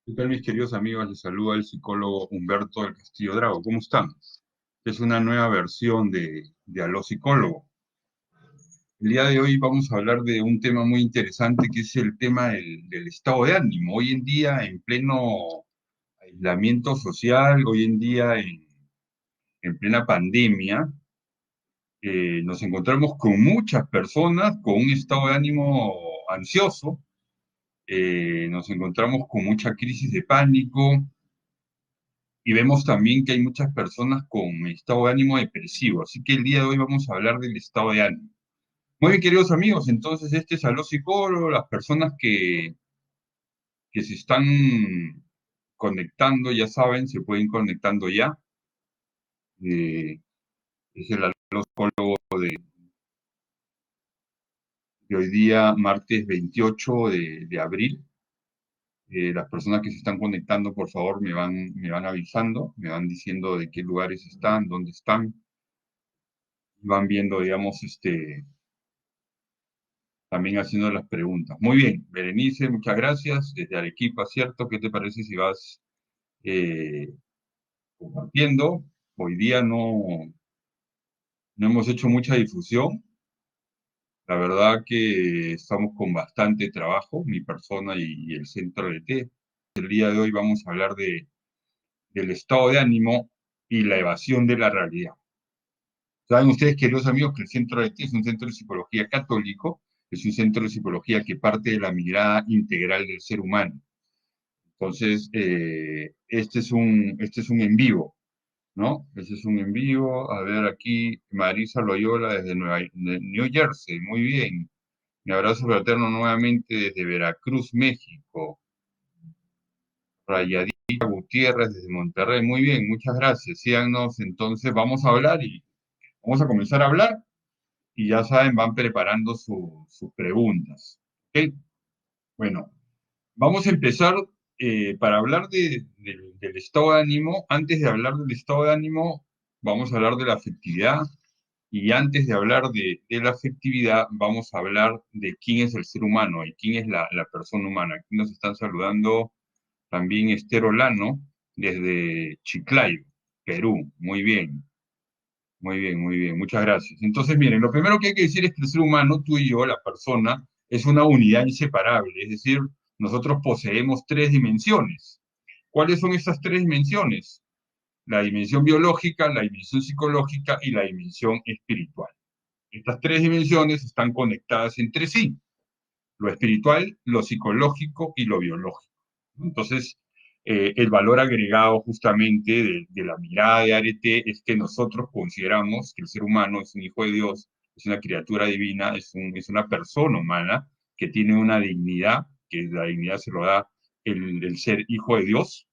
¿Qué tal, mis queridos amigos? Les saluda el psicólogo Humberto del Castillo Drago. ¿Cómo están? Es una nueva versión de Aló Psicólogo. El día de hoy vamos a hablar de un tema muy interesante que es el tema del estado de ánimo. Hoy en día, en pleno aislamiento social, hoy en día en plena pandemia, nos encontramos con muchas personas con un estado de ánimo ansioso, nos encontramos con mucha crisis de pánico. Y vemos también que hay muchas personas con estado de ánimo depresivo. Así que el día de hoy vamos a hablar del estado de ánimo. Muy bien, queridos amigos, entonces este es Aló Psicólogo. Las personas que se están conectando, ya saben, se pueden ir conectando ya. Eh, es el Aló Psicólogo de hoy día, martes 28 de abril. Las personas que se están conectando, por favor, me van avisando, me van diciendo de qué lugares están, dónde están, van viendo, digamos, también haciendo las preguntas. Muy bien, Berenice, muchas gracias. Desde Arequipa, ¿cierto? ¿Qué te parece si vas eh, compartiendo? Hoy día no hemos hecho mucha difusión. La verdad que estamos con bastante trabajo, mi persona y el centro de T. El día de hoy vamos a hablar del estado de ánimo y la evasión de la realidad. Saben ustedes, queridos amigos, que el centro de T es un centro de psicología católico, es un centro de psicología que parte de la mirada integral del ser humano. Entonces, este es un en vivo, ¿no? Este es un en vivo. A ver, aquí Marisa Loyola desde de New Jersey. Muy bien. Mi abrazo fraterno nuevamente desde Veracruz, México. Rayadita Gutiérrez desde Monterrey. Muy bien, muchas gracias. Síganos, entonces vamos a hablar y vamos a comenzar a hablar. Y ya saben, van preparando sus preguntas. ¿Ok? Bueno, vamos a empezar para hablar del estado de ánimo. Antes de hablar del estado de ánimo, vamos a hablar de la afectividad. Y antes de hablar de la afectividad, vamos a hablar de quién es el ser humano y quién es la persona humana. Aquí nos están saludando también Esther Olano desde Chiclayo, Perú. Muy bien, muy bien, muy bien. Muchas gracias. Entonces, miren, lo primero que hay que decir es que el ser humano, tú y yo, la persona, es una unidad inseparable. Es decir, nosotros poseemos tres dimensiones. ¿Cuáles son esas tres dimensiones? La dimensión biológica, la dimensión psicológica y la dimensión espiritual. Estas tres dimensiones están conectadas entre sí, lo espiritual, lo psicológico y lo biológico. Entonces, el valor agregado justamente de la mirada de Arete es que nosotros consideramos que el ser humano es un hijo de Dios, es una criatura divina, es una persona humana que tiene una dignidad, que la dignidad se lo da el ser hijo de Dios,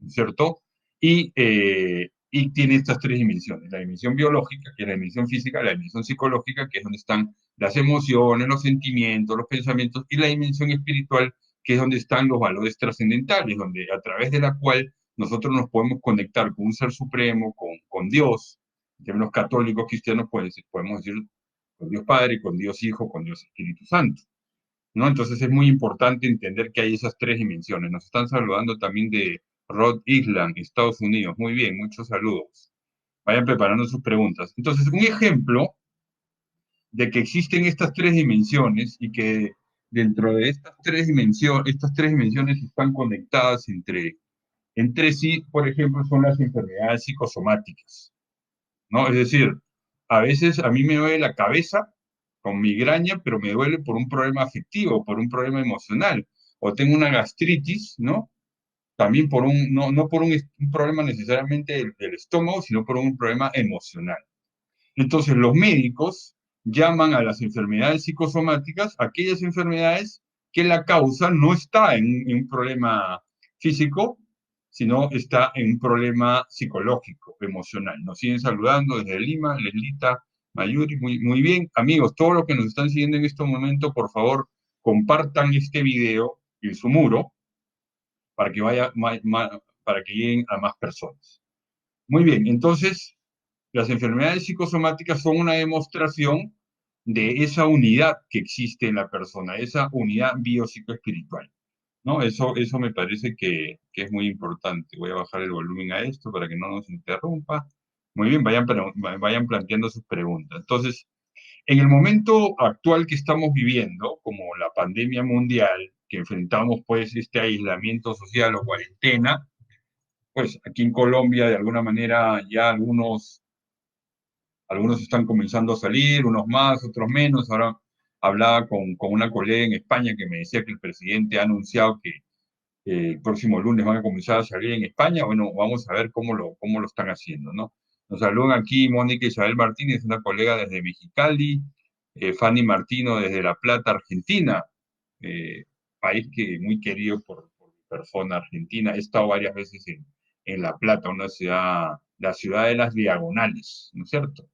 ¿cierto? Y tiene estas tres dimensiones, la dimensión biológica, que es la dimensión física, la dimensión psicológica, que es donde están las emociones, los sentimientos, los pensamientos, y la dimensión espiritual, que es donde están los valores trascendentales, donde a través de la cual nosotros nos podemos conectar con un ser supremo, con Dios. En términos católicos cristianos, pues, podemos decir con Dios Padre, con Dios Hijo, con Dios Espíritu Santo, ¿no? Entonces es muy importante entender que hay esas tres dimensiones. Nos están saludando también de Rhode Island, Estados Unidos. Muy bien, muchos saludos. Vayan preparando sus preguntas. Entonces, un ejemplo de que existen estas tres dimensiones y que dentro de estas tres dimensiones están conectadas entre sí, por ejemplo, son las enfermedades psicosomáticas, ¿no? Es decir, a veces a mí me duele la cabeza con migraña, pero me duele por un problema afectivo, por un problema emocional, o tengo una gastritis, ¿no? También no por un problema necesariamente del estómago, sino por un problema emocional. Entonces, los médicos llaman a las enfermedades psicosomáticas aquellas enfermedades que la causa no está en un problema físico, sino está en un problema psicológico, emocional. Nos siguen saludando desde Lima, Leslita, Mayuri, muy bien. Amigos, todos los que nos están siguiendo en este momento, por favor, compartan este video en su muro para que para que lleguen a más personas. Muy bien, entonces las enfermedades psicosomáticas son una demostración de esa unidad que existe en la persona, esa unidad biopsicoespiritual. ¿no? Eso me parece que es muy importante. Voy a bajar el volumen a esto para que no nos interrumpa. Muy bien, vayan planteando sus preguntas. Entonces, en el momento actual que estamos viviendo, como la pandemia mundial, que enfrentamos pues este aislamiento social o cuarentena, pues aquí en Colombia de alguna manera ya algunos están comenzando a salir, unos más, otros menos. Ahora hablaba con una colega en España que me decía que el presidente ha anunciado que el próximo lunes van a comenzar a salir en España. Bueno, vamos a ver cómo lo están haciendo, ¿no? Nos saludan aquí Mónica Isabel Martínez, una colega desde Mexicali, Fanny Martino desde La Plata, Argentina, eh, país que muy querido por mi persona argentina. He estado varias veces en La Plata, una ciudad, la ciudad de las diagonales, ¿no es cierto?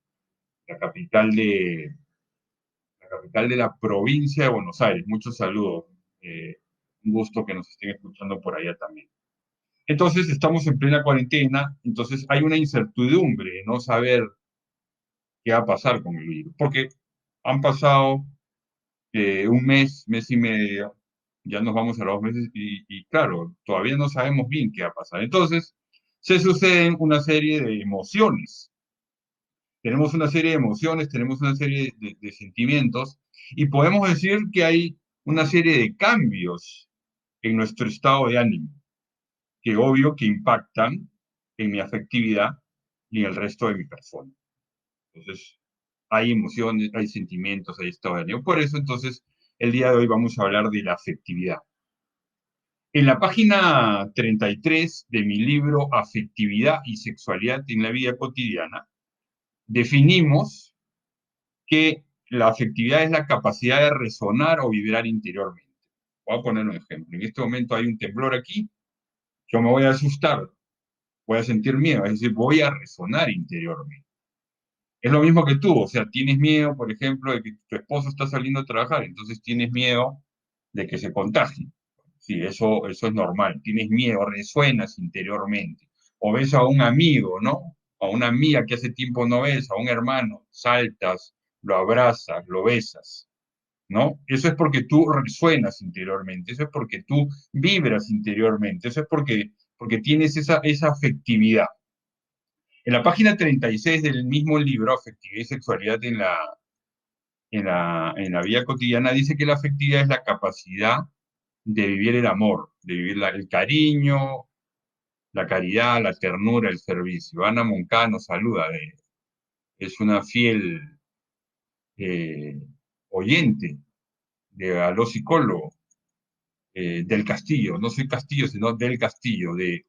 La capital la capital de la provincia de Buenos Aires. Muchos saludos. Un gusto que nos estén escuchando por allá también. Entonces, estamos en plena cuarentena, entonces hay una incertidumbre de no saber qué va a pasar con el virus, porque han pasado un mes, mes y medio, ya nos vamos a los 2 meses y claro, todavía no sabemos bien qué va a pasar. Entonces, se suceden una serie de emociones. Tenemos una serie de emociones, tenemos una serie de sentimientos y podemos decir que hay una serie de cambios en nuestro estado de ánimo, que obvio que impactan en mi afectividad y en el resto de mi persona. Entonces, hay emociones, hay sentimientos, hay estado de ánimo. Por eso, entonces, el día de hoy vamos a hablar de la afectividad. En la página 33 de mi libro Afectividad y Sexualidad en la Vida Cotidiana, definimos que la afectividad es la capacidad de resonar o vibrar interiormente. Voy a poner un ejemplo. En este momento hay un temblor aquí, yo me voy a asustar, voy a sentir miedo, es decir, voy a resonar interiormente. Es lo mismo que tú, o sea, tienes miedo, por ejemplo, de que tu esposo está saliendo a trabajar, entonces tienes miedo de que se contagie. Sí, eso es normal, tienes miedo, resuenas interiormente. O ves a un amigo, ¿no? A una amiga que hace tiempo no ves, a un hermano, saltas, lo abrazas, lo besas, ¿no? Eso es porque tú resuenas interiormente, eso es porque tú vibras interiormente, eso es porque tienes esa afectividad. En la página 36 del mismo libro, Afectividad y Sexualidad en la vida cotidiana, dice que la afectividad es la capacidad de vivir el amor, de vivir el cariño, la caridad, la ternura, el servicio. Ana Moncada nos saluda, es una fiel eh, oyente de Aló Psicólogo, del Castillo, no soy Castillo, sino del Castillo, de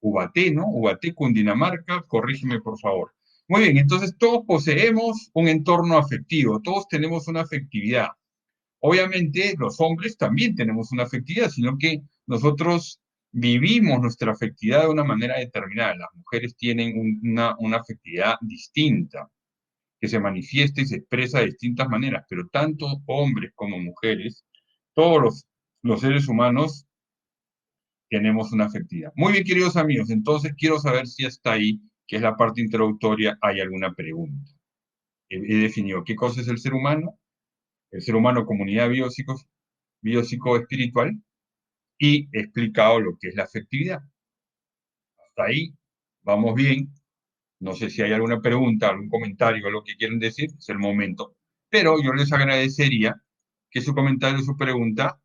Ubaté, ¿no? Ubaté, Cundinamarca, corrígeme por favor. Muy bien, entonces todos poseemos un entorno afectivo, todos tenemos una afectividad. Obviamente los hombres también tenemos una afectividad, sino que nosotros vivimos nuestra afectividad de una manera determinada. Las mujeres tienen una afectividad distinta, que se manifiesta y se expresa de distintas maneras, pero tanto hombres como mujeres, todos los seres humanos tenemos una afectividad. Muy bien, queridos amigos, entonces quiero saber si hasta ahí, que es la parte introductoria, hay alguna pregunta. He definido qué cosa es el ser humano comunidad biopsicoespiritual, y he explicado lo que es la afectividad. Hasta ahí vamos bien. No sé si hay alguna pregunta, algún comentario, algo que quieran decir, es el momento. Pero yo les agradecería que su comentario, su pregunta,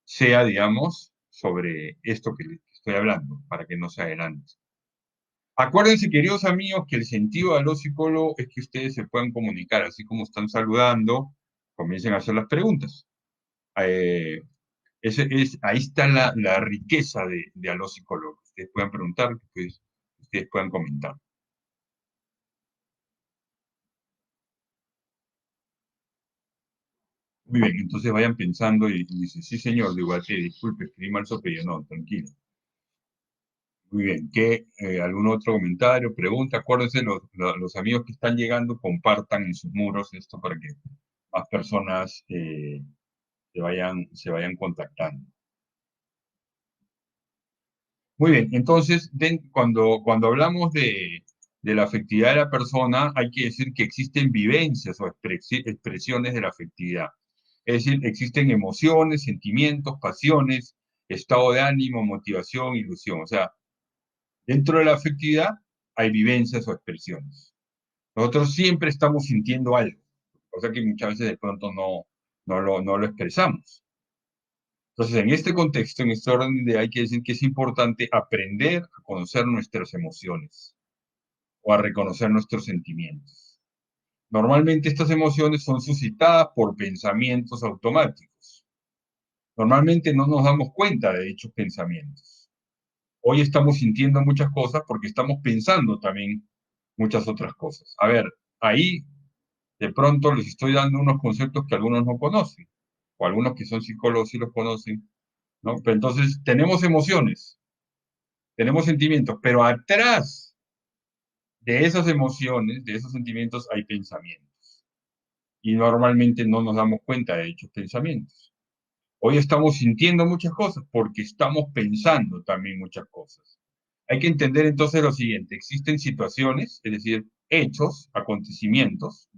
sea, digamos, sobre esto que les estoy hablando, para que no se adelante. Acuérdense, queridos amigos, que el sentido de los psicólogos es que ustedes se puedan comunicar, así como están saludando, comiencen a hacer las preguntas. Eh, ahí está la riqueza de a los psicólogos. Ustedes puedan preguntar, ustedes puedan comentar. Muy bien, entonces vayan pensando y dicen, sí señor, digo, disculpe, escribí mal su apellido, no, tranquilo. Muy bien, ¿algún otro comentario, pregunta? Acuérdense, los amigos que están llegando, compartan en sus muros esto para que más personas se vayan contactando. Muy bien, entonces, cuando hablamos de la afectividad de la persona, hay que decir que existen vivencias o expresiones de la afectividad. Es decir, existen emociones, sentimientos, pasiones, estado de ánimo, motivación, ilusión. O sea, dentro de la afectividad hay vivencias o expresiones. Nosotros siempre estamos sintiendo algo, cosa que muchas veces de pronto no lo expresamos. Entonces, en este contexto, en este orden de hay que decir que es importante aprender a conocer nuestras emociones o a reconocer nuestros sentimientos. Normalmente estas emociones son suscitadas por pensamientos automáticos. Normalmente no nos damos cuenta de dichos pensamientos. Hoy estamos sintiendo muchas cosas porque estamos pensando también muchas otras cosas. A ver, ahí de pronto les estoy dando unos conceptos que algunos no conocen, o algunos que son psicólogos sí los conocen, ¿no? Pero entonces tenemos emociones, tenemos sentimientos, pero atrás de esas emociones, de esos sentimientos, hay pensamientos. Y normalmente no nos damos cuenta de dichos pensamientos. Hoy estamos sintiendo muchas cosas porque estamos pensando también muchas cosas. Hay que entender entonces lo siguiente, existen situaciones, es decir, hechos, acontecimientos,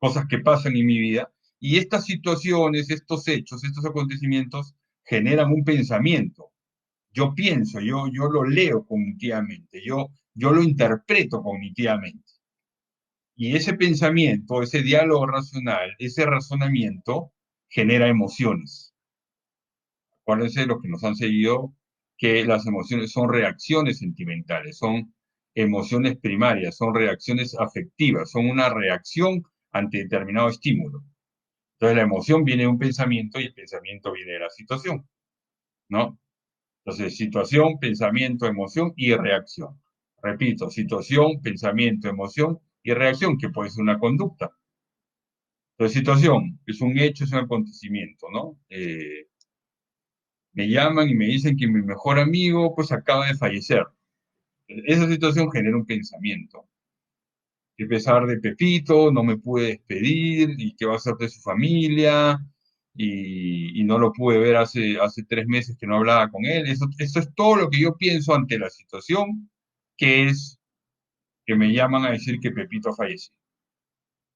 cosas que pasan en mi vida, y estas situaciones, estos hechos, estos acontecimientos generan un pensamiento. Yo pienso, yo lo leo cognitivamente, yo lo interpreto cognitivamente. Y ese pensamiento, ese diálogo racional, ese razonamiento genera emociones. Acuérdense de los que nos han seguido que las emociones son reacciones sentimentales, son emociones primarias, son reacciones afectivas, son una reacción ante determinado estímulo. Entonces la emoción viene de un pensamiento y el pensamiento viene de la situación, ¿no? Entonces situación, pensamiento, emoción y reacción. Repito, situación, pensamiento, emoción y reacción, que puede ser una conducta. Entonces situación es un hecho, es un acontecimiento, ¿no? Me llaman y me dicen que mi mejor amigo pues acaba de fallecer. Esa situación genera un pensamiento. Qué pesar de Pepito, no me pude despedir, y qué va a ser de su familia, y no lo pude ver hace 3 meses que no hablaba con él. Eso es todo lo que yo pienso ante la situación, que es que me llaman a decir que Pepito ha fallecido.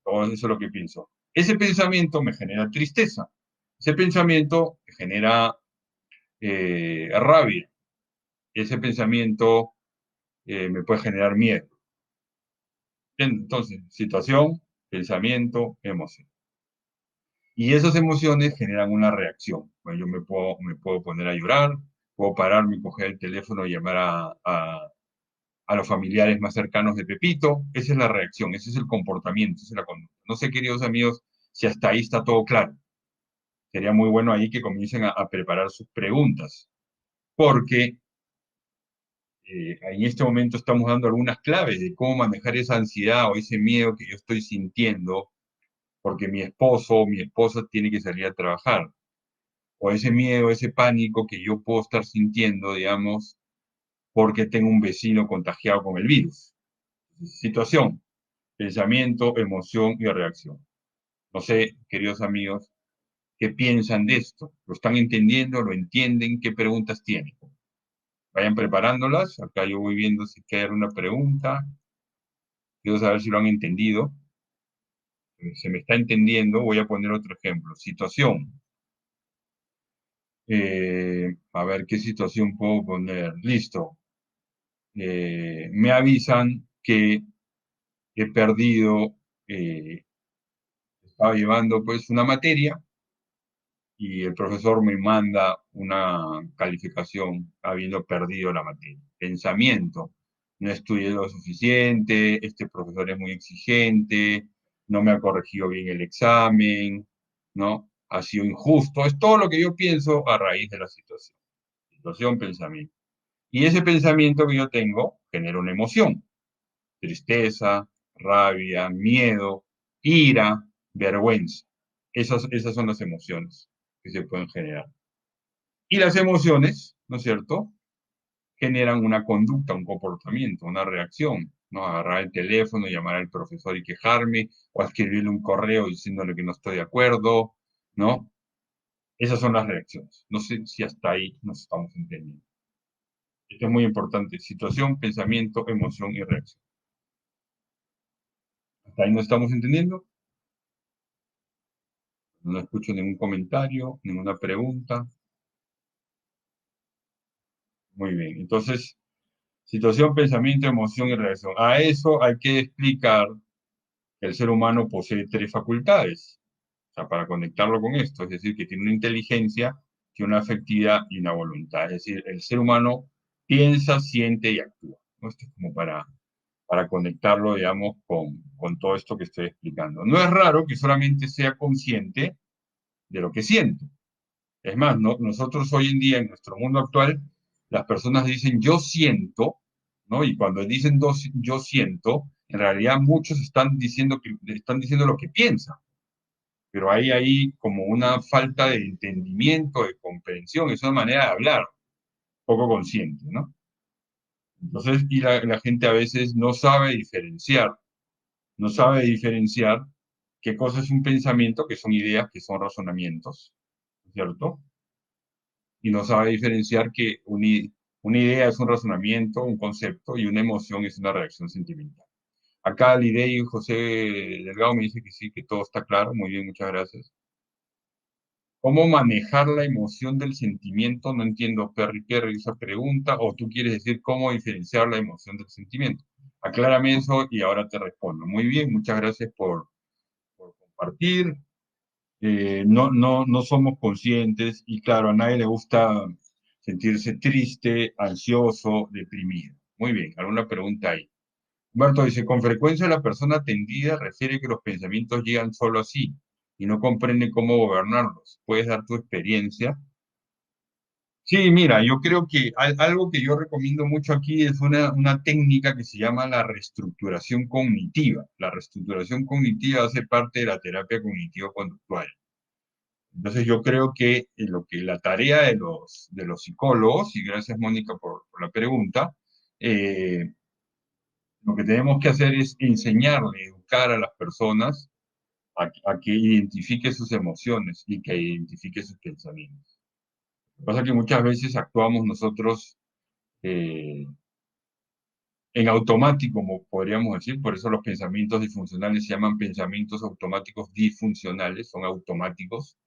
Todo eso es lo que pienso. Ese pensamiento me genera tristeza. Ese pensamiento me genera rabia. Ese pensamiento me puede generar miedo. Entonces, situación, pensamiento, emoción. Y esas emociones generan una reacción. Bueno, yo me puedo poner a llorar, puedo pararme y coger el teléfono y llamar a los familiares más cercanos de Pepito. Esa es la reacción, ese es el comportamiento, esa es la conducta. No sé, queridos amigos, si hasta ahí está todo claro. Sería muy bueno ahí que comiencen a preparar sus preguntas, porque en este momento estamos dando algunas claves de cómo manejar esa ansiedad o ese miedo que yo estoy sintiendo porque mi esposo o mi esposa tiene que salir a trabajar, o ese miedo, ese pánico que yo puedo estar sintiendo, digamos, porque tengo un vecino contagiado con el virus. Situación, pensamiento, emoción y reacción. No sé, queridos amigos, qué piensan de esto. ¿Lo están entendiendo? ¿Lo entienden? ¿Qué preguntas tienen? Vayan preparándolas. Acá yo voy viendo si hay alguna pregunta. Quiero saber si lo han entendido. Se me está entendiendo. Voy a poner otro ejemplo. Situación. A ver qué situación puedo poner. Listo. Me avisan que he perdido, estaba llevando pues una materia y el profesor me manda una calificación habiendo perdido la materia. Pensamiento, no estudié lo suficiente, este profesor es muy exigente, no me ha corregido bien el examen, ¿no? Ha sido injusto. Es todo lo que yo pienso a raíz de la situación. Situación, pensamiento. Y ese pensamiento que yo tengo genera una emoción. Tristeza, rabia, miedo, ira, vergüenza. Esas son las emociones que se pueden generar. Y las emociones, ¿no es cierto?, generan una conducta, un comportamiento, una reacción, ¿no? Agarrar el teléfono, llamar al profesor y quejarme, o escribirle un correo diciéndole que no estoy de acuerdo, ¿no? Esas son las reacciones. No sé si hasta ahí nos estamos entendiendo. Esto es muy importante. Situación, pensamiento, emoción y reacción. ¿Hasta ahí nos estamos entendiendo? No escucho ningún comentario, ninguna pregunta. Muy bien. Entonces, situación, pensamiento, emoción y reacción. A eso hay que explicar que el ser humano posee tres facultades. O sea, para conectarlo con esto, es decir, que tiene una inteligencia, tiene una afectividad y una voluntad. Es decir, el ser humano piensa, siente y actúa, ¿no? Esto es como para conectarlo, digamos, con todo esto que estoy explicando. No es raro que solamente sea consciente de lo que siente. Es más, nosotros hoy en día, en nuestro mundo actual, las personas dicen yo siento, ¿no? Y cuando dicen yo siento, en realidad muchos están diciendo lo que piensan, pero hay ahí como una falta de entendimiento, de comprensión, es una manera de hablar poco consciente, ¿no? Entonces, y la gente a veces no sabe diferenciar qué cosa es un pensamiento, que son ideas, que son razonamientos, ¿cierto? Y no sabe diferenciar que una idea es un razonamiento, un concepto, y una emoción es una reacción sentimental. Acá Lidey y José Delgado me dice que sí, que todo está claro. Muy bien, muchas gracias. ¿Cómo manejar la emoción del sentimiento? No entiendo, Perry, esa pregunta. O tú quieres decir cómo diferenciar la emoción del sentimiento. Aclárame eso y ahora te respondo. Muy bien, muchas gracias por compartir. No somos conscientes y claro, a nadie le gusta sentirse triste, ansioso, deprimido. Muy bien, ¿alguna pregunta ahí? Humberto dice, con frecuencia la persona atendida refiere que los pensamientos llegan solo así y no comprende cómo gobernarlos. ¿Puedes dar tu experiencia? Sí, mira, yo creo que algo que yo recomiendo mucho aquí es una técnica que se llama la reestructuración cognitiva. La reestructuración cognitiva hace parte de la terapia cognitivo-conductual. Entonces yo creo que lo que la tarea de los psicólogos, y gracias Mónica por la pregunta, eh, lo que tenemos que hacer es enseñarle, educar a las personas a que identifique sus emociones y que identifique sus pensamientos. Lo que pasa es que muchas veces actuamos nosotros eh, en automático, como podríamos decir, por eso los pensamientos disfuncionales se llaman pensamientos automáticos disfuncionales, son automáticos,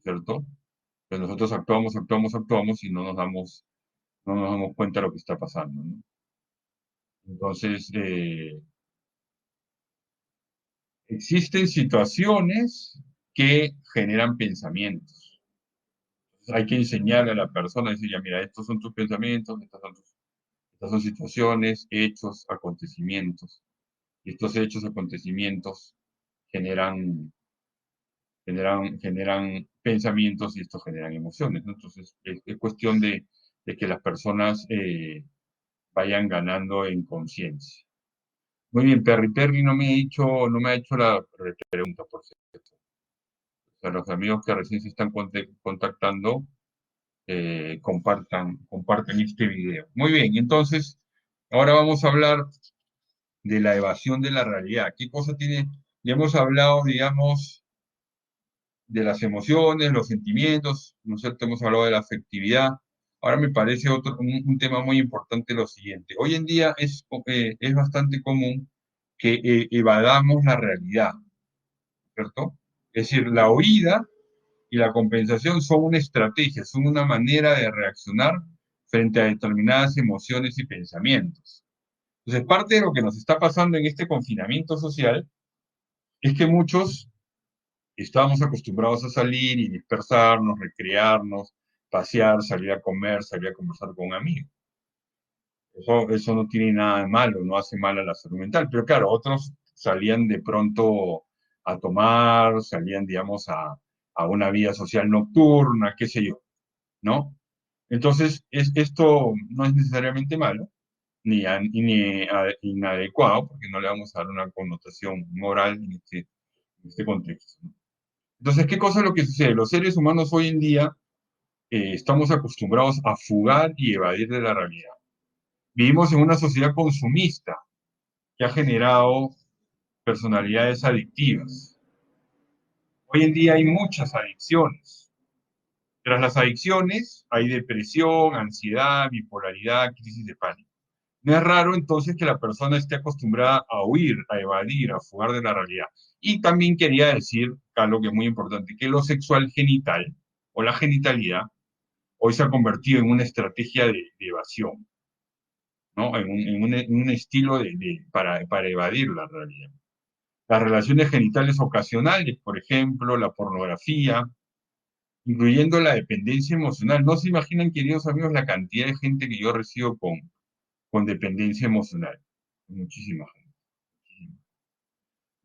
¿cierto? Pero nosotros actuamos y no nos damos cuenta de lo que está pasando, ¿no? Entonces, existen situaciones que generan pensamientos. Entonces, hay que enseñarle a la persona, decir, ya, mira, estos son tus pensamientos, estas son situaciones, hechos, acontecimientos. Y estos hechos, acontecimientos generan, generan pensamientos y estos generan emociones, ¿no? Entonces, es cuestión de que las personas vayan ganando en conciencia. Muy bien, Perry. Perry no me ha hecho la pregunta, por cierto. O sea, los amigos que recién se están contactando, compartan este video. Muy bien, entonces, ahora vamos a hablar de la evasión de la realidad. ¿Qué cosa tiene? Ya hemos hablado, digamos, de las emociones, los sentimientos, ¿no es cierto? Hemos hablado de la afectividad. Ahora me parece un tema muy importante lo siguiente. Hoy en día es bastante común que evadamos la realidad, ¿cierto? Es decir, la huida y la compensación son una estrategia, son una manera de reaccionar frente a determinadas emociones y pensamientos. Entonces, parte de lo que nos está pasando en este confinamiento social es que muchos estábamos acostumbrados a salir y dispersarnos, recrearnos, pasear, salir a comer, salir a conversar con amigos. Eso no tiene nada de malo, no hace mal a la salud mental. Pero claro, otros salían de pronto a tomar, salían, digamos, a una vida social nocturna, qué sé yo, ¿no? Entonces, esto no es necesariamente malo, ni inadecuado, porque no le vamos a dar una connotación moral en este contexto, ¿no? Entonces, ¿qué cosa es lo que sucede? Los seres humanos hoy en día estamos acostumbrados a fugar y evadir de la realidad. Vivimos en una sociedad consumista que ha generado personalidades adictivas. Hoy en día hay muchas adicciones. Tras las adicciones hay depresión, ansiedad, bipolaridad, crisis de pánico. No es raro entonces que la persona esté acostumbrada a huir, a evadir, a fugar de la realidad. Y también quería decir algo que es muy importante, que lo sexual genital o la genitalidad hoy se ha convertido en una estrategia de evasión, ¿no? En un estilo para evadir la realidad. Las relaciones genitales ocasionales, por ejemplo, la pornografía, incluyendo la dependencia emocional. No se imaginan, queridos amigos, la cantidad de gente que yo recibo con dependencia emocional. Muchísima gente.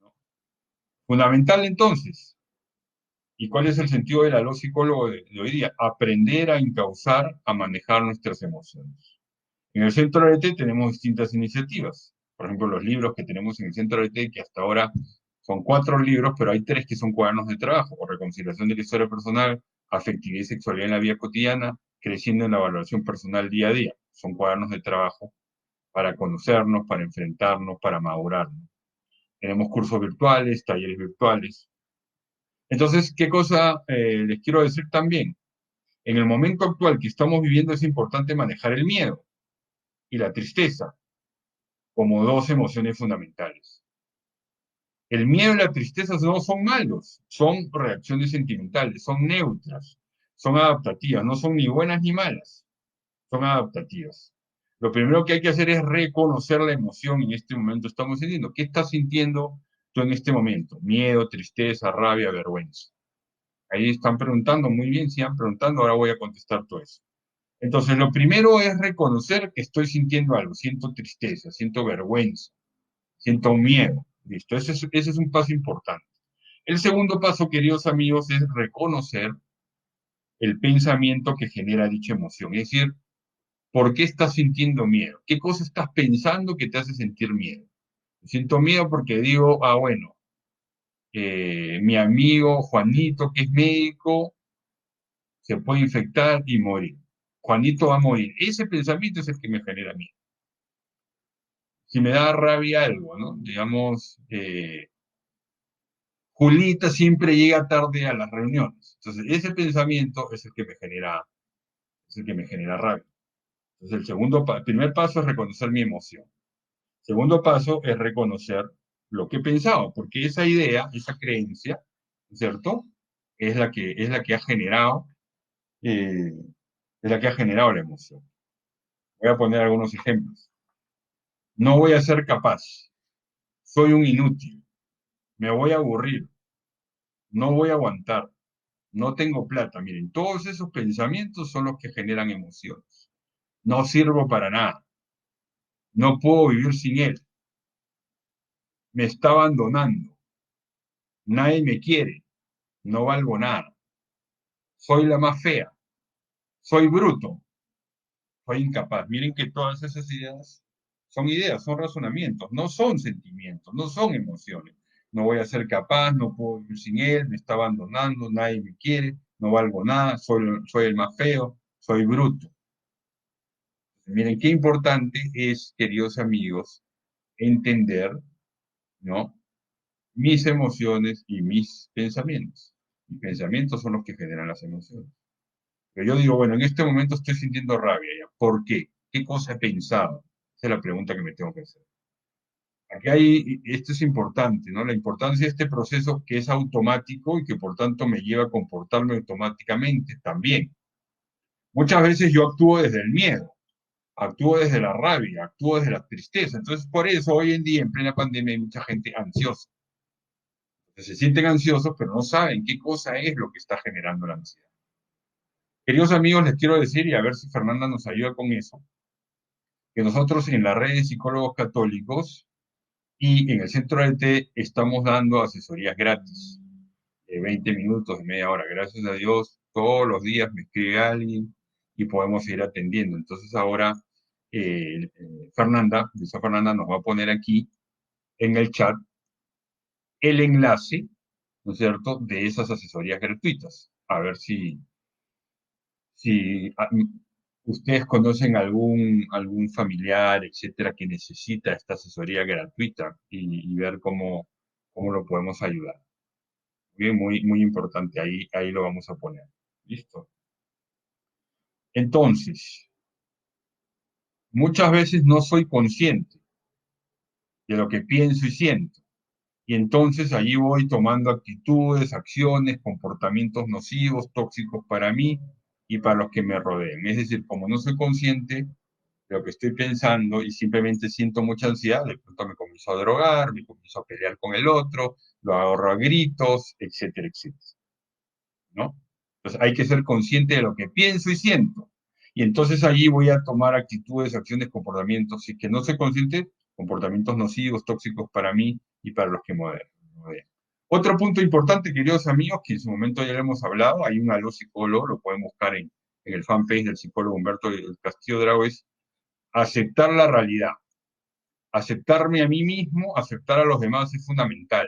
¿No? Fundamental entonces, ¿y cuál es el sentido de la luz psicólogo de hoy día? Aprender a encauzar, a manejar nuestras emociones. En el Centro ART tenemos distintas iniciativas. Por ejemplo, los libros que tenemos en el Centro ART, que hasta ahora son 4 libros, pero hay 3 que son cuadernos de trabajo, o reconciliación de la historia personal, afectividad y sexualidad en la vida cotidiana, creciendo en la valoración personal día a día. Son cuadernos de trabajo para conocernos, para enfrentarnos, para madurarnos. Tenemos cursos virtuales, talleres virtuales. Entonces, ¿qué cosa les quiero decir también? En el momento actual que estamos viviendo es importante manejar el miedo y la tristeza como 2 emociones fundamentales. El miedo y la tristeza no son malos, son reacciones sentimentales, son neutras, son adaptativas, no son ni buenas ni malas, son adaptativas. Lo primero que hay que hacer es reconocer la emoción en este momento estamos sintiendo. ¿Qué estás sintiendo tú en este momento? Miedo, tristeza, rabia, vergüenza. Ahí están preguntando, muy bien, sigan preguntando, ahora voy a contestar todo eso. Entonces, lo primero es reconocer que estoy sintiendo algo, siento tristeza, siento vergüenza, siento miedo. Listo, ese es un paso importante. El segundo paso, queridos amigos, es reconocer el pensamiento que genera dicha emoción. Es decir, ¿por qué estás sintiendo miedo? ¿Qué cosa estás pensando que te hace sentir miedo? Siento miedo porque digo, bueno, mi amigo Juanito, que es médico, se puede infectar y morir. Juanito va a morir. Ese pensamiento es el que me genera miedo. Si me da rabia algo, ¿no? Digamos, Julita siempre llega tarde a las reuniones. Entonces, ese pensamiento es el que me genera rabia. Entonces, el primer paso es reconocer mi emoción. Segundo paso es reconocer lo que he pensado, porque esa idea, esa creencia, ¿cierto? Es la que ha generado, eh, es la que ha generado la emoción. Voy a poner algunos ejemplos. No voy a ser capaz. Soy un inútil. Me voy a aburrir. No voy a aguantar. No tengo plata. Miren, todos esos pensamientos son los que generan emociones. No sirvo para nada. No puedo vivir sin él. Me está abandonando. Nadie me quiere. No valgo nada. Soy la más fea. Soy bruto. Soy incapaz. Miren que todas esas ideas, son razonamientos, no son sentimientos, no son emociones. No voy a ser capaz, no puedo vivir sin él, me está abandonando, nadie me quiere, no valgo nada, soy el más feo, soy bruto. Miren qué importante es, queridos amigos, entender, ¿no? Mis emociones y mis pensamientos. Mis pensamientos son los que generan las emociones. Pero yo digo, bueno, en este momento estoy sintiendo rabia ya. ¿Por qué? ¿Qué cosa he pensado? Esa es la pregunta que me tengo que hacer. Esto es importante, ¿no? La importancia de este proceso que es automático y que por tanto me lleva a comportarme automáticamente también. Muchas veces yo actúo desde el miedo, actúo desde la rabia, actúo desde la tristeza. Entonces, por eso hoy en día, en plena pandemia, hay mucha gente ansiosa. Se sienten ansiosos, pero no saben qué cosa es lo que está generando la ansiedad. Queridos amigos, les quiero decir, y a ver si Fernanda nos ayuda con eso, que nosotros en la red de psicólogos católicos y en el centro de T estamos dando asesorías gratis, de 20 minutos, de media hora. Gracias a Dios, todos los días me escribe alguien y podemos ir atendiendo. Entonces ahora Fernanda nos va a poner aquí en el chat el enlace, ¿no es cierto?, de esas asesorías gratuitas. A ver si ustedes conocen algún familiar, etcétera, que necesita esta asesoría gratuita y ver cómo lo podemos ayudar. Bien, muy, muy importante, ahí lo vamos a poner. ¿Listo? Entonces, muchas veces no soy consciente de lo que pienso y siento. Y entonces allí voy tomando actitudes, acciones, comportamientos nocivos, tóxicos para mí, y para los que me rodeen. Es decir, como no soy consciente de lo que estoy pensando y simplemente siento mucha ansiedad, de pronto me comienzo a drogar, me comienzo a pelear con el otro, lo agarro a gritos, etcétera, etcétera, ¿no? Entonces hay que ser consciente de lo que pienso y siento. Y entonces allí voy a tomar actitudes, acciones, comportamientos, si que no soy consciente, comportamientos nocivos, tóxicos para mí y para los que me rodean. Otro punto importante, queridos amigos, que en su momento ya le hemos hablado, hay un aló psicólogo, lo pueden buscar en el fanpage del psicólogo Humberto del Castillo Drago, es aceptar la realidad. Aceptarme a mí mismo, aceptar a los demás es fundamental.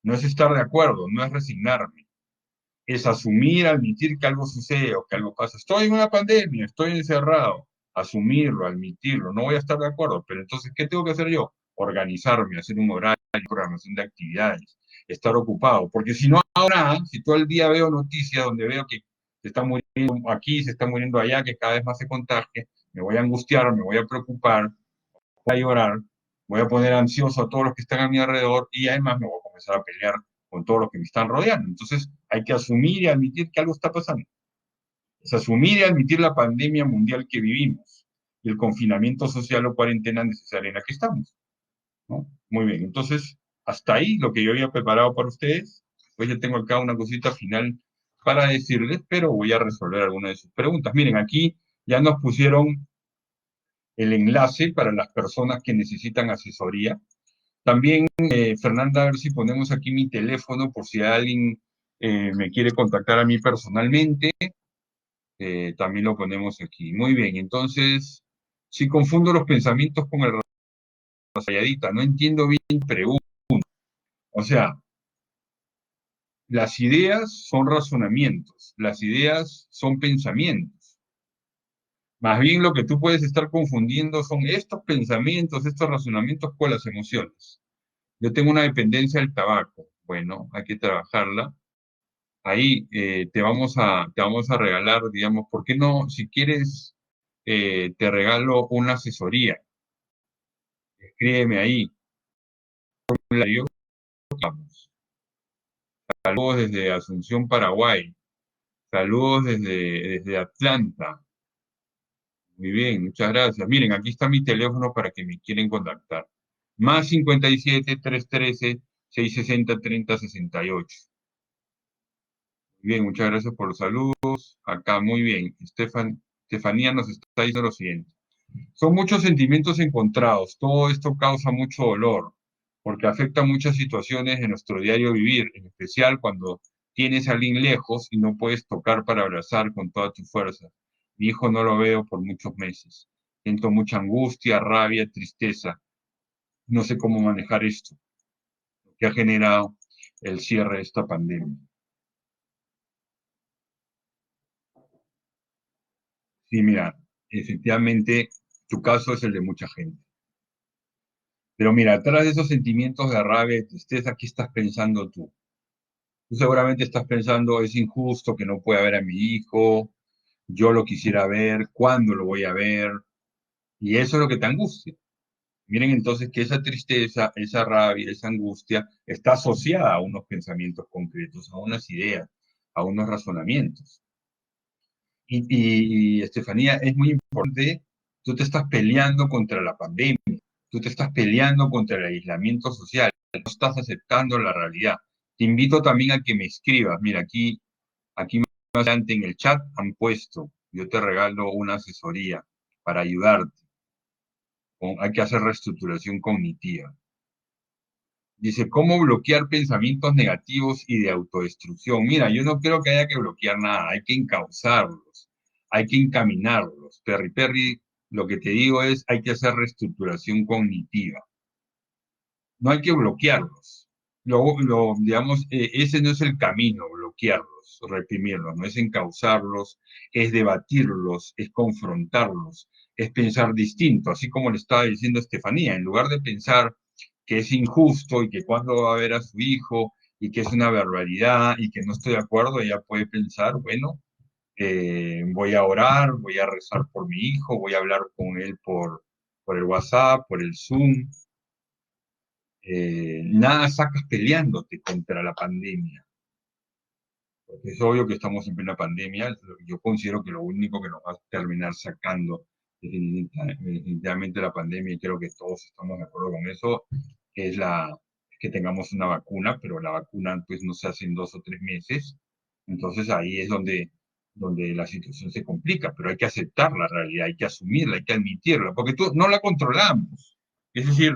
No es estar de acuerdo, no es resignarme, es asumir, admitir que algo sucede o que algo pasa. Estoy en una pandemia, estoy encerrado. Asumirlo, admitirlo. No voy a estar de acuerdo, pero entonces, ¿qué tengo que hacer yo? Organizarme, hacer un horario, programación de actividades, estar ocupado. Porque si no hago nada, si todo el día veo noticias donde veo que se está muriendo aquí, se está muriendo allá, que cada vez más se contagia, me voy a angustiar, me voy a preocupar, voy a llorar, voy a poner ansioso a todos los que están a mi alrededor y además me voy a comenzar a pelear con todos los que me están rodeando. Entonces hay que asumir y admitir que algo está pasando. Es asumir y admitir la pandemia mundial que vivimos y el confinamiento social o cuarentena necesaria en la que estamos, ¿no? Muy bien, entonces hasta ahí lo que yo había preparado para ustedes. Pues yo tengo acá una cosita final para decirles, pero voy a resolver algunas de sus preguntas. Miren, aquí ya nos pusieron el enlace para las personas que necesitan asesoría. También, Fernanda, a ver si ponemos aquí mi teléfono por si alguien me quiere contactar a mí personalmente. También lo ponemos aquí. Muy bien, entonces, si confundo los pensamientos con el rayadita, no entiendo bien, pregunta. O sea, las ideas son razonamientos, las ideas son pensamientos. Más bien lo que tú puedes estar confundiendo son estos pensamientos, estos razonamientos con las emociones. Yo tengo una dependencia del tabaco. Bueno, hay que trabajarla. Ahí te vamos a regalar, digamos, ¿por qué no? Si quieres, te regalo una asesoría. Escríbeme ahí. Vamos. Saludos desde Asunción, Paraguay. Saludos desde Atlanta. Muy bien, muchas gracias. Miren, aquí está mi teléfono para que me quieren contactar. Más 57 313 660 3068. Muy bien, muchas gracias por los saludos. Acá, muy bien. Estefanía nos está diciendo lo siguiente. Son muchos sentimientos encontrados. Todo esto causa mucho dolor, porque afecta muchas situaciones de nuestro diario vivir, en especial cuando tienes a alguien lejos y no puedes tocar para abrazar con toda tu fuerza. Mi hijo no lo veo por muchos meses. Siento mucha angustia, rabia, tristeza. No sé cómo manejar esto, que ha generado el cierre de esta pandemia. Sí, mira, efectivamente, tu caso es el de mucha gente. Pero mira, atrás de esos sentimientos de rabia y tristeza, ¿qué estás pensando tú? Tú seguramente estás pensando, es injusto que no pueda ver a mi hijo, yo lo quisiera ver, ¿cuándo lo voy a ver? Y eso es lo que te angustia. Miren entonces que esa tristeza, esa rabia, esa angustia está asociada a unos pensamientos concretos, a unas ideas, a unos razonamientos. Estefanía, es muy importante, tú te estás peleando contra la pandemia, tú te estás peleando contra el aislamiento social, no estás aceptando la realidad. Te invito también a que me escribas. Mira, aquí más adelante en el chat han puesto, yo te regalo una asesoría para ayudarte. Hay que hacer reestructuración cognitiva. Dice, ¿cómo bloquear pensamientos negativos y de autodestrucción? Mira, yo no creo que haya que bloquear nada, hay que encauzarlos, hay que encaminarlos. Perry Perry, lo que te digo es, hay que hacer reestructuración cognitiva. No hay que bloquearlos. Digamos, ese no es el camino, bloquearlos, reprimirlos, no es encauzarlos, es debatirlos, es confrontarlos, es pensar distinto, así como le estaba diciendo Estefanía, en lugar de pensar que es injusto y que cuándo va a ver a su hijo y que es una barbaridad y que no estoy de acuerdo, ella puede pensar, bueno, voy a orar, voy a rezar por mi hijo, voy a hablar con él por el WhatsApp, por el Zoom. Nada sacas peleándote contra la pandemia. Es obvio que estamos en plena pandemia. Yo considero que lo único que nos va a terminar sacando definitivamente la pandemia, y creo que todos estamos de acuerdo con eso, es que tengamos una vacuna, pero la vacuna pues no se hace en 2 o 3 meses. Entonces ahí es donde la situación se complica, pero hay que aceptar la realidad, hay que asumirla, hay que admitirla, porque no la controlamos. Es decir,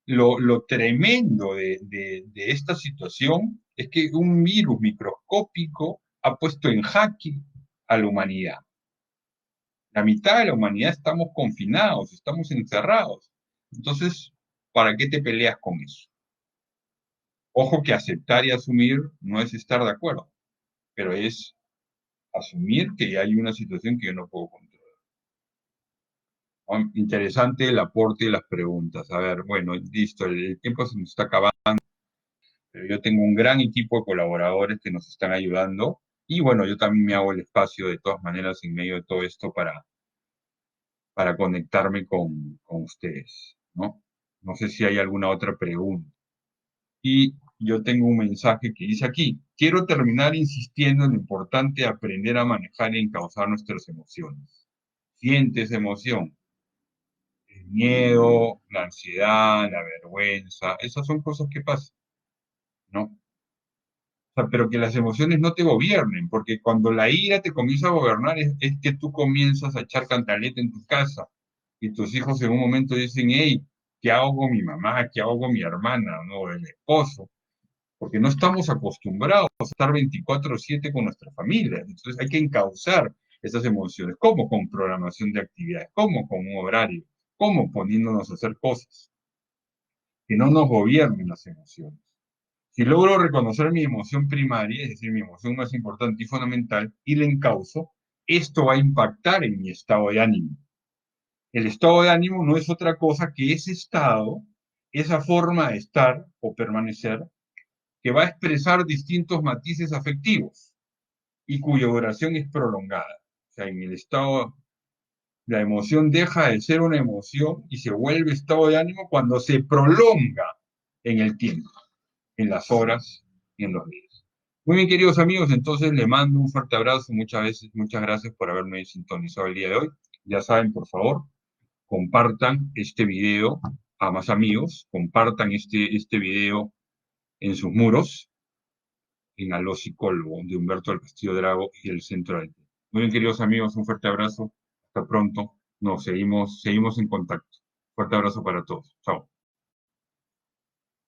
lo tremendo de esta situación es que un virus microscópico ha puesto en jaque a la humanidad. La mitad de la humanidad estamos confinados, estamos encerrados. Entonces, ¿para qué te peleas con eso? Ojo que aceptar y asumir no es estar de acuerdo, pero es asumir que hay una situación que yo no puedo controlar. Interesante el aporte y las preguntas. A ver, bueno, listo, el tiempo se nos está acabando. Pero yo tengo un gran equipo de colaboradores que nos están ayudando y bueno, yo también me hago el espacio de todas maneras en medio de todo esto para conectarme con ustedes, ¿no? No sé si hay alguna otra pregunta. Y yo tengo un mensaje que dice aquí, quiero terminar insistiendo en lo importante de aprender a manejar y encauzar nuestras emociones. Sientes emoción, el miedo, la ansiedad, la vergüenza, esas son cosas que pasan, ¿no? Sea, pero que las emociones no te gobiernen, porque cuando la ira te comienza a gobernar es que tú comienzas a echar cantaleta en tu casa y tus hijos en un momento dicen, hey, ¿qué hago con mi mamá? ¿Qué hago con mi hermana? ¿No? El esposo. Porque no estamos acostumbrados a estar 24/7 con nuestra familia. Entonces hay que encauzar esas emociones. ¿Cómo? Con programación de actividades. ¿Cómo? Con un horario. ¿Cómo? Poniéndonos a hacer cosas. Que no nos gobiernen las emociones. Si logro reconocer mi emoción primaria, es decir, mi emoción más importante y fundamental, y la encauzo, esto va a impactar en mi estado de ánimo. El estado de ánimo no es otra cosa que ese estado, esa forma de estar o permanecer, que va a expresar distintos matices afectivos y cuya duración es prolongada. O sea, en el estado, la emoción deja de ser una emoción y se vuelve estado de ánimo cuando se prolonga en el tiempo, en las horas y en los días. Muy bien, queridos amigos, entonces le mando un fuerte abrazo, muchas gracias por haberme sintonizado el día de hoy. Ya saben, por favor, compartan este video a más amigos, compartan este video en sus muros, en Aló Psicólogo, de Humberto del Castillo Drago y el Centro de. Muy bien, queridos amigos, un fuerte abrazo, hasta pronto, seguimos en contacto. Fuerte abrazo para todos, chao.